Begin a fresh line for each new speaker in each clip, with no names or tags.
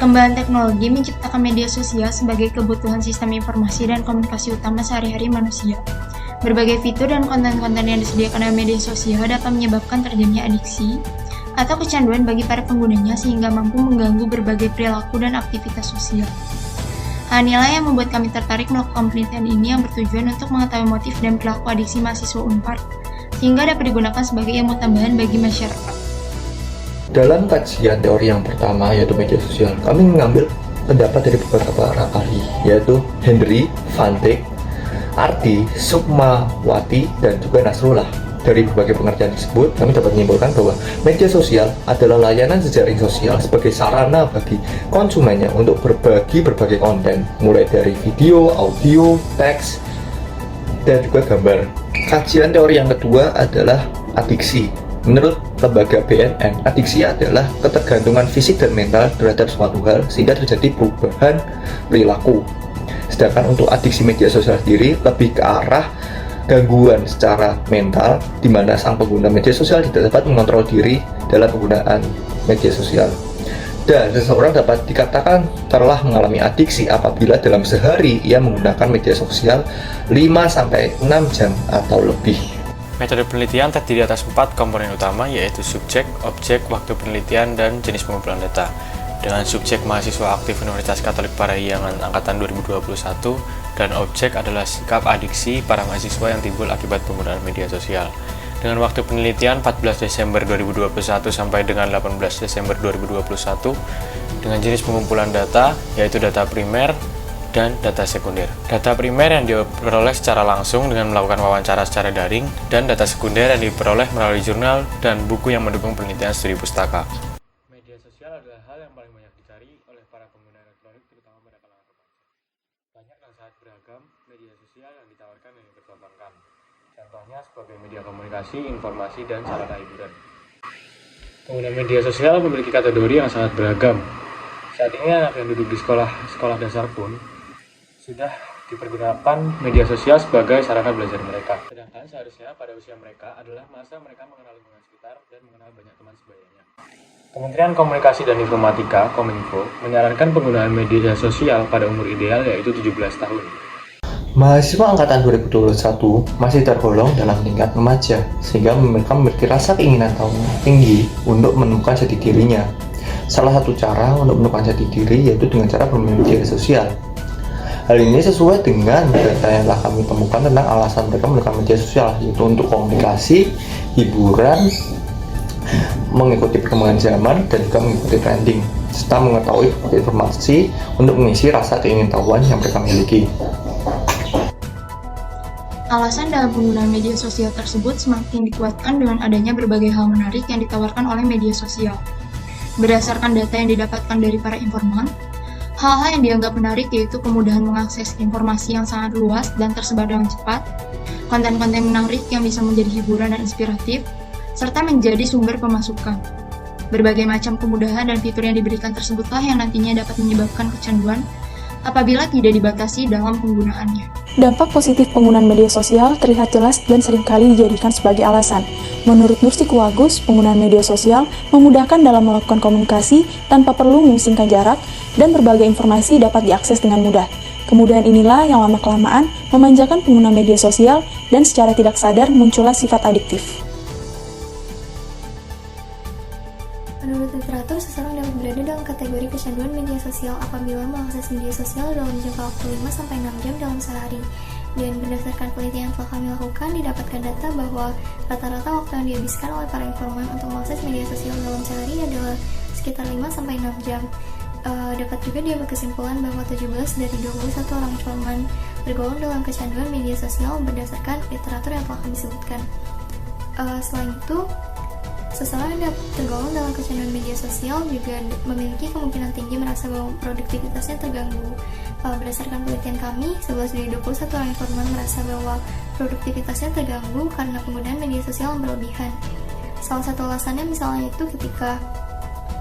Perkembangan teknologi menciptakan media sosial sebagai kebutuhan sistem informasi dan komunikasi utama sehari-hari manusia. Berbagai fitur dan konten-konten yang disediakan dalam media sosial dapat menyebabkan terjadinya adiksi atau kecanduan bagi para penggunanya sehingga mampu mengganggu berbagai perilaku dan aktivitas sosial. Hal inilah yang membuat kami tertarik melakukan penelitian ini yang bertujuan untuk mengetahui motif dan perilaku adiksi mahasiswa Unpar sehingga dapat digunakan sebagai ilmu tambahan bagi masyarakat.
Dalam kajian teori yang pertama, yaitu media sosial, kami mengambil pendapat dari beberapa para ahli, yaitu Henry, Van Dijk, Ardi, Sukmawati, dan juga Nasrullah. Dari berbagai pengertian tersebut, kami dapat menyimpulkan bahwa media sosial adalah layanan jejaring sosial sebagai sarana bagi konsumennya untuk berbagi berbagai konten, mulai dari video, audio, teks, dan juga gambar. Kajian teori yang kedua adalah adiksi. Menurut lembaga BNN, adiksi adalah ketergantungan fisik dan mental terhadap suatu hal sehingga terjadi perubahan perilaku. Sedangkan untuk adiksi media sosial sendiri lebih ke arah gangguan secara mental di mana sang pengguna media sosial tidak dapat mengontrol diri dalam penggunaan media sosial. Dan seseorang dapat dikatakan telah mengalami adiksi apabila dalam sehari ia menggunakan media sosial 5-6 jam atau lebih.
Metode penelitian terdiri atas 4 komponen utama, yaitu subjek, objek, waktu penelitian, dan jenis pengumpulan data. Dengan subjek mahasiswa aktif Universitas Katolik Parahyangan Angkatan 2021, dan objek adalah sikap adiksi para mahasiswa yang timbul akibat penggunaan media sosial. Dengan waktu penelitian 14 Desember 2021 sampai dengan 18 Desember 2021, dengan jenis pengumpulan data, yaitu data primer, dan data sekunder. Data primer yang diperoleh secara langsung dengan melakukan wawancara secara daring, dan data sekunder yang diperoleh melalui jurnal dan buku yang mendukung penelitian studi pustaka. Media sosial adalah hal yang paling banyak dicari oleh para pengguna elektronik, terutama pada kalangan remaja. Banyak dan sangat beragam media sosial yang ditawarkan dan dipertontonkan. Contohnya sebagai media komunikasi, informasi, dan sarana hiburan. Pengguna media sosial memiliki kategori yang sangat beragam. Saat ini anak yang duduk di sekolah dasar pun sudah dipergunakan media sosial sebagai sarana belajar mereka. Sedangkan seharusnya pada usia mereka adalah masa mereka mengenal lingkungan sekitar dan mengenal banyak teman sebayanya. Kementerian Komunikasi dan Informatika, Kominfo, menyarankan penggunaan media sosial pada umur ideal yaitu 17 tahun.
Mahasiswa angkatan 2021 masih tergolong dalam tingkat remaja, sehingga mereka memiliki rasa keinginan tahu tinggi untuk menemukan jati dirinya. Salah satu cara untuk menemukan jati diri yaitu dengan cara bermain media sosial. Hal ini sesuai dengan data yang telah kami temukan tentang alasan mereka menggunakan media sosial, yaitu untuk komunikasi, hiburan, mengikuti perkembangan zaman, dan juga mengikuti trending, serta mengetahui informasi untuk mengisi rasa keingintahuan yang mereka miliki.
Alasan dalam penggunaan media sosial tersebut semakin dikuatkan dengan adanya berbagai hal menarik yang ditawarkan oleh media sosial. Berdasarkan data yang didapatkan dari para informan, hal-hal yang dianggap menarik yaitu kemudahan mengakses informasi yang sangat luas dan tersebar dengan cepat, konten-konten menarik yang bisa menjadi hiburan dan inspiratif, serta menjadi sumber pemasukan. Berbagai macam kemudahan dan fitur yang diberikan tersebutlah yang nantinya dapat menyebabkan kecanduan apabila tidak dibatasi dalam penggunaannya.
Dampak positif penggunaan media sosial terlihat jelas dan seringkali dijadikan sebagai alasan. Menurut Nursiku Agus, penggunaan media sosial memudahkan dalam melakukan komunikasi tanpa perlu memusingkan jarak dan berbagai informasi dapat diakses dengan mudah. Kemudahan inilah yang lama-kelamaan memanjakan pengguna media sosial dan secara tidak sadar muncullah sifat adiktif.
Menurut literatur, seseorang dapat berada dalam kategori kecanduan media sosial apabila mengakses media sosial dalam jangka waktu 5-6 jam dalam sehari. Dan berdasarkan penelitian yang telah kami lakukan, didapatkan data bahwa rata-rata waktu yang dihabiskan oleh para informan untuk mengakses media sosial dalam sehari adalah sekitar 5-6 jam. Dapat juga diambil kesimpulan bahwa 17 dari 21 orang informan tergolong dalam kecanduan media sosial berdasarkan literatur yang telah kami sebutkan. Selain itu, seseorang yang tergolong dalam kecanduan media sosial juga memiliki kemungkinan tinggi merasa bahwa produktivitasnya terganggu. Berdasarkan penelitian kami, 11 dari 21 orang informan merasa bahwa produktivitasnya terganggu karena penggunaan media sosial yang berlebihan. Salah satu alasannya misalnya itu ketika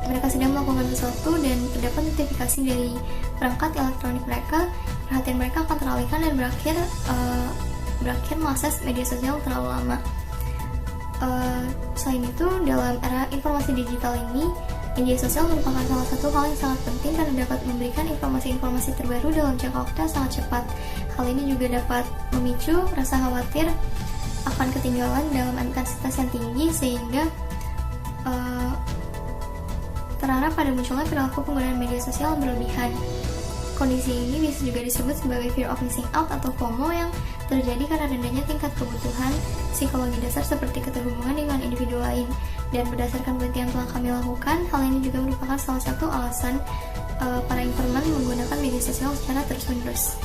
mereka sedang melakukan sesuatu dan terdapat notifikasi dari perangkat elektronik mereka, perhatian mereka akan teralihkan dan berakhir mengakses media sosial terlalu lama. Selain itu, dalam era informasi digital ini, Media sosial merupakan salah satu hal yang sangat penting karena dapat memberikan informasi-informasi terbaru dalam jangka waktu yang sangat cepat. Hal ini juga dapat memicu rasa khawatir akan ketinggalan dalam intensitas yang tinggi sehingga terarah pada munculnya perilaku penggunaan media sosial yang berlebihan. Kondisi ini bisa juga disebut sebagai fear of missing out atau FOMO yang terjadi karena rendahnya tingkat kebutuhan psikologi dasar seperti keterhubungan dengan individu lain. Dan berdasarkan penelitian telah kami lakukan, hal ini juga merupakan salah satu alasan para informan menggunakan media sosial secara terus-menerus.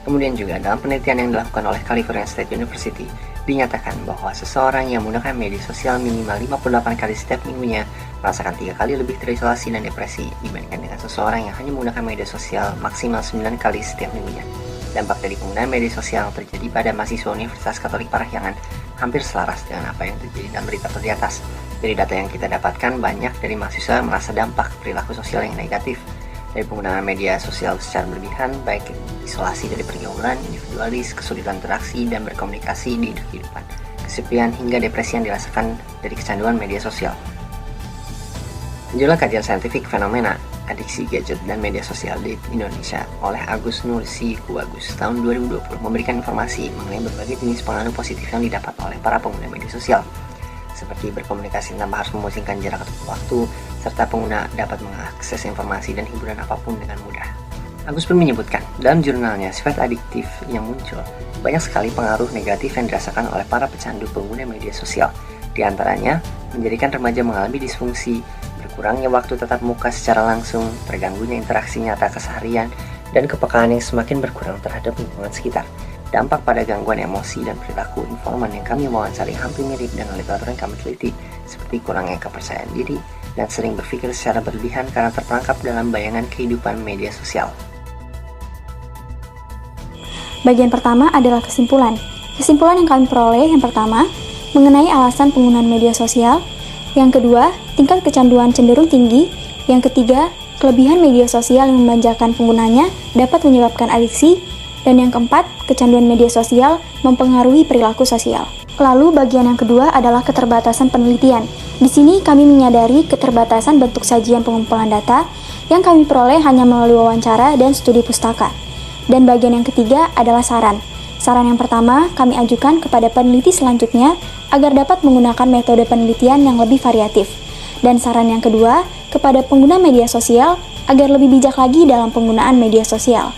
Kemudian juga dalam penelitian yang dilakukan oleh California State University, dinyatakan bahwa seseorang yang menggunakan media sosial minimal 58 kali setiap minggunya merasakan 3 kali lebih terisolasi dan depresi dibandingkan dengan seseorang yang hanya menggunakan media sosial maksimal 9 kali setiap minggunya. Dampak dari penggunaan media sosial yang terjadi pada mahasiswa Universitas Katolik Parahyangan hampir selaras dengan apa yang terjadi dalam berita di atas. Dari data yang kita dapatkan, banyak dari mahasiswa merasa dampak perilaku sosial yang negatif dari penggunaan media sosial secara berlebihan, baik isolasi dari pergaulan, individualis, kesulitan interaksi dan berkomunikasi di kehidupan, kesepian hingga depresi yang dirasakan dari kecanduan media sosial. Jumlah kajian saintifik fenomena adiksi gadget dan media sosial di Indonesia oleh Agus Nursi Kuagus tahun 2020 memberikan informasi mengenai berbagai jenis pengaruh positif yang didapat oleh para pengguna media sosial, seperti berkomunikasi tanpa harus memusingkan jarak atau waktu, serta pengguna dapat mengakses informasi dan hiburan apapun dengan mudah. Agus pun menyebutkan, dalam jurnalnya Sifat Adiktif yang muncul, banyak sekali pengaruh negatif yang dirasakan oleh para pecandu pengguna media sosial. Di antaranya, menjadikan remaja mengalami disfungsi, berkurangnya waktu tatap muka secara langsung, terganggunya interaksi nyata keseharian, dan kepekaan yang semakin berkurang terhadap lingkungan sekitar. Dampak pada gangguan emosi dan perilaku informan yang kami wawancari hampir mirip dengan literatur yang kami teliti, seperti kurangnya kepercayaan diri dan sering berpikir secara berlebihan karena terperangkap dalam bayangan kehidupan media sosial.
Bagian pertama adalah kesimpulan. Kesimpulan yang kami peroleh yang pertama, mengenai alasan penggunaan media sosial. Yang kedua, tingkat kecanduan cenderung tinggi. Yang ketiga, kelebihan media sosial yang memanjakan penggunanya dapat menyebabkan adiksi. Dan yang keempat, kecanduan media sosial mempengaruhi perilaku sosial. Lalu bagian yang kedua adalah keterbatasan penelitian. Di sini kami menyadari keterbatasan bentuk sajian pengumpulan data yang kami peroleh hanya melalui wawancara dan studi pustaka. Dan bagian yang ketiga adalah saran. Saran yang pertama kami ajukan kepada peneliti selanjutnya agar dapat menggunakan metode penelitian yang lebih variatif. Dan saran yang kedua kepada pengguna media sosial agar lebih bijak lagi dalam penggunaan media sosial.